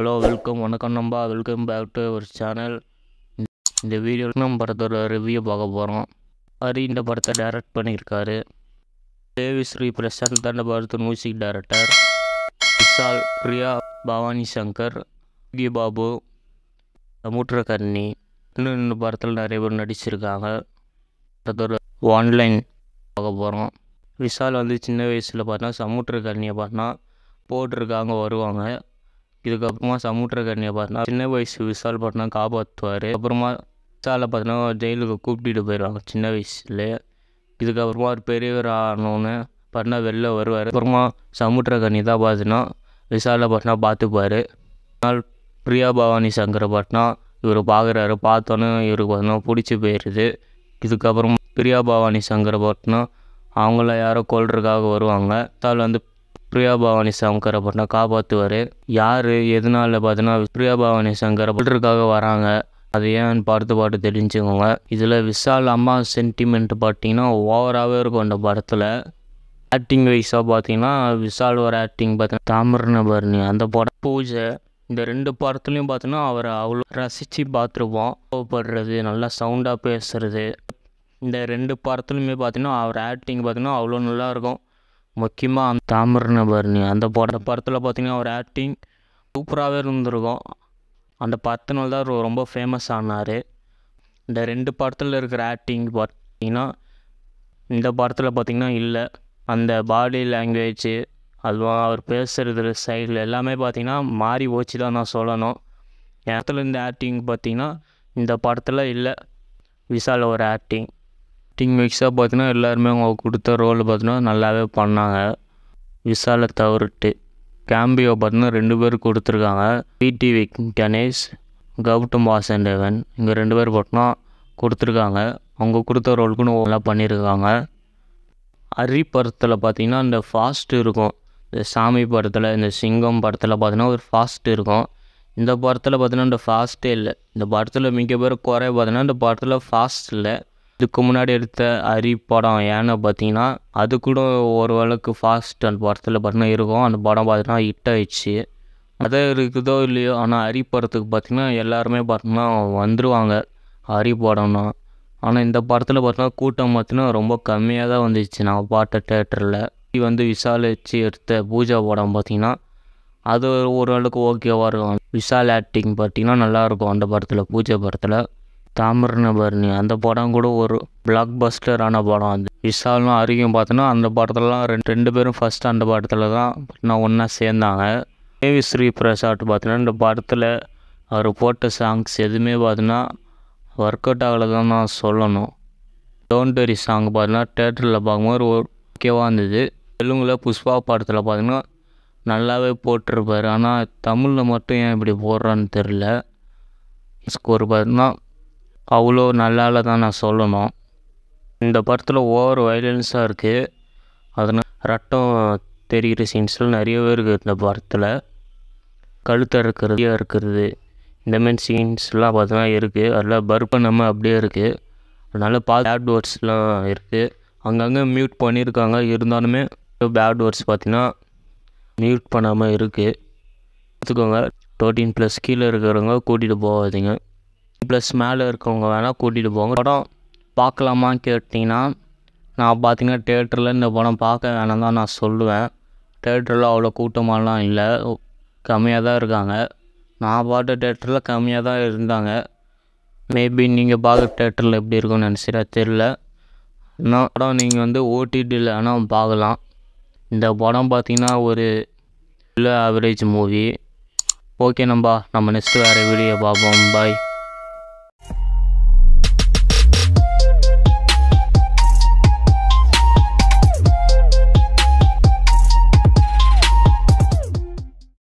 Hello வணக்கம் நம்பா. Welcome back to our channel. இந்த வீடியோவில் நம்ம படத்தோட ரிவ்யூ பார்க்க போகிறோம். ஹரி இந்த படத்தை டைரக்ட் பண்ணியிருக்காரு. தேவிஸ்ரீ பிரசாந்த் தான் இந்த படத்து மியூசிக் டைரக்டர். விஷால், பிரியா பவானி சங்கர், யோகி பாபு, சமுத்திரகர்ணி இன்னும் இந்த படத்தில் நிறைய பேர் நடிச்சிருக்காங்க. படத்தோட ஆன்லைன் பார்க்க போகிறோம். விஷால் சின்ன வயசில் பார்த்தா சமுத்திரகர்ணியை பார்த்தா போட்டிருக்காங்க வருவாங்க. இதுக்கப்புறமா சமுத்திரகர்ணியை பார்த்தா சின்ன வயசு விஷால் பார்த்தா காப்பாற்றுவார். அப்புறமா விஷாலை பார்த்தா ஜெயிலுக்கு கூப்பிட்டு போயிடுவாங்க சின்ன வயசுலேயே. இதுக்கப்புறமா ஒரு பெரியவர் ஆனோன்னு பார்த்தா வெளில வருவார். அப்புறமா சமுத்திரகர்ணி தான் பார்த்தீங்கன்னா விஷாலை பார்த்தா பார்த்துப்பார். ஆனால் பிரியா பவானி சங்கரை பார்த்தா இவர் பார்க்குறாரு. பார்த்தோன்னே இவருக்கு பார்த்தா பிடிச்சி போயிடுது. இதுக்கப்புறம் பிரியா பவானி சங்கரை பார்த்தா அவங்கள யாரோ கொல்றதுக்காக வருவாங்க. விஷால் பிரியா பவானி சங்கரை பார்த்தா காப்பாற்றுவார். யார் எதனால பார்த்தீங்கன்னா பிரியா பவானி சங்கரை கொல்றதுக்காக வராங்க, அது ஏன்னு பார்த்து தெரிஞ்சுக்கோங்க. இதில் விஷால் அம்மா சென்டிமெண்ட் பார்த்தீங்கன்னா ஓவராகவே இருக்கும். இந்த படத்தில் ஆக்டிங் வைஸாக பார்த்தீங்கன்னா விஷால் ஒரு ஆக்டிங் பார்த்தீங்கன்னா தாமிரபரணி அந்த படம் பூஜை இந்த ரெண்டு படத்துலையும் பார்த்தீங்கன்னா அவரை அவ்வளோ ரசித்து பார்த்துருப்போம். கோவப்படுறது, நல்லா சவுண்டாக பேசுறது, இந்த ரெண்டு படத்துலையுமே பார்த்தீங்கன்னா அவர் ஆக்டிங் பார்த்தீங்கன்னா அவ்வளோ நல்லாயிருக்கும். முக்கியமாக அந்த தாமிரபரணி அந்த படத்தில் பார்த்தீங்கன்னா அவர் ஆக்டிங் சூப்பராகவே இருந்திருக்கும். அந்த படத்தினால தான் ரொம்ப ஃபேமஸ் ஆனார். இந்த ரெண்டு படத்தில் இருக்கிற ஆக்டிங் பார்த்தீங்கன்னா இந்த படத்தில் பார்த்திங்கன்னா இல்லை. அந்த பாடி லாங்குவேஜ் அதுவும் அவர் பேசுகிறது சைடில் எல்லாமே பார்த்திங்கன்னா மாறி போச்சு தான் நான் சொல்லணும். இடத்துல இந்த ஆக்டிங் பார்த்திங்கன்னா இந்த படத்தில் இல்லை. விஷால் ஒரு ஆக்டிங் மிக்ஸாக பார்த்தீங்கன்னா எல்லாருமே அவங்க கொடுத்த ரோல் பார்த்தீங்கன்னா நல்லாவே பண்ணாங்க. விஷாலை தவிர்த்து கேம்பியோ பார்த்தீங்கன்னா 2 பேர் கொடுத்துருக்காங்க. டிவி கணேஷ், கௌதம் வாசுதேவன் இங்கே 2 பேர் பார்த்தீங்கன்னா கொடுத்துருக்காங்க. அவங்க கொடுத்த ரோலுக்குன்னு நல்லா பண்ணியிருக்காங்க. ஹரி படத்தில் பார்த்தீங்கன்னா இந்த ஃபாஸ்ட் இருக்கும். இந்த சாமி படத்தில், இந்த சிங்கம் படத்தில் பார்த்தீங்கன்னா ஒரு ஃபாஸ்ட் இருக்கும். இந்த படத்தில் பார்த்தீங்கன்னா இந்த ஃபாஸ்ட்டே இல்லை. இந்த படத்தில் மிக பேர் குறை பார்த்தீங்கன்னா இந்த படத்தில் ஃபாஸ்ட் இல்லை. இதுக்கு முன்னாடி எடுத்த ஹரி படம் ஏன்னு பார்த்தீங்கன்னா அது கூட ஓரளவுக்கு ஃபாஸ்ட் அந்த படத்தில் பார்த்தீங்கன்னா இருக்கும். அந்த படம் பார்த்தீங்கன்னா ஹிட் ஆயிடுச்சு. அதே இருக்குதோ இல்லையோ, ஆனால் ஹரி படத்துக்கு பார்த்திங்கன்னா எல்லாருமே பார்த்தீங்கன்னா வந்துடுவாங்க ஹரி படம்னா. ஆனால் இந்த படத்தில் பார்த்தீங்கன்னா கூட்டம் பார்த்தீங்கன்னா ரொம்ப கம்மியாக தான் வந்துச்சு. நான் பார்த்த தேட்டரில் விஷால் வச்சு எடுத்த பூஜா படம் பார்த்திங்கன்னா அது ஓரளவுக்கு ஓகேவாக இருக்கும். விஷால் ஆக்டிங் பார்த்திங்கன்னா நல்லாயிருக்கும் அந்த படத்தில். பூஜா படத்தில் தாமிரபரணி அந்த படம் கூட ஒரு பிளாக் பஸ்டரான படம். அது விஷாலும் ஹரியும் பார்த்தோன்னா அந்த படத்துலலாம் ரெண்டு பேரும் ஃபஸ்ட்டு அந்த படத்தில் தான் ஒன்றா சேர்ந்தாங்க. தேவிஸ்ரீ பிரசாத் பார்த்தீங்கன்னா இந்த படத்தில் அவர் போட்ட சாங்ஸ் எதுவுமே பார்த்தீங்கன்னா ஒர்க் அவுட் ஆகலை தான் நான் சொல்லணும். டோன்ட் வெரி சாங் பார்த்தீங்கன்னா தேட்டரில் பார்க்கும்போது ஓகேவாக இருந்தது. தெலுங்கில் புஷ்பா படத்தில் பார்த்தீங்கன்னா நல்லாவே போட்டிருப்பார். ஆனால் தமிழில் மட்டும் ஏன் இப்படி போடுறான்னு தெரில. ஸ்கோர் பார்த்தீங்கன்னா அவ்வளோ நல்லா தான் நான் சொல்லணும். இந்த படத்தில் ஓவர் வைலன்ஸாக இருக்குது. அதனால் ரத்தம் தெரிகிற சீன்ஸ்லாம் நிறையவே இருக்குது. இந்த படத்தில் கழுத்தை இருக்கிறது இந்தமாரி சீன்ஸ்லாம் பார்த்தீங்கன்னா இருக்குது. அதில் பர்பனமாக அப்படியே இருக்குது. அதனால் பேட் வேர்ட்ஸ்லாம் இருக்குது. அங்கங்கே மியூட் பண்ணியிருக்காங்க. இருந்தாலுமே பேட் வேர்ட்ஸ் பார்த்திங்கன்னா மியூட் பண்ணாமல் இருக்குது. பார்த்துக்கோங்க. 13+ கீழே இருக்கிறவங்க கூட்டிகிட்டு போகாதீங்க. ப்ளஸ் மேலே இருக்கவங்க வேணால் கூட்டிகிட்டு போங்க. படம் பார்க்கலாமான்னு கேட்டிங்கன்னா நான் பார்த்திங்கன்னா தேட்டரில் இந்த படம் பார்க்க வேணாம் தான் நான் சொல்லுவேன். தேட்டரில் அவ்வளோ கூட்டமாலாம் இல்லை, கம்மியாக தான் இருக்காங்க. நான் பார்த்த தேட்டரில் கம்மியாக தான் இருந்தாங்க. மேபி நீங்கள் பார்க்குற தேட்டரில் எப்படி இருக்குன்னு நினச்சிட்டா தெரில. இன்னும் படம் நீங்கள் ஓடிடியில் ஆனால் பார்க்கலாம். இந்த படம் பார்த்திங்கன்னா ஒரு ஆவரேஜ் மூவி. ஓகே நம்பா, நம்ம நெக்ஸ்ட்டு வேறு வீடியோ பார்ப்போம். பாய்.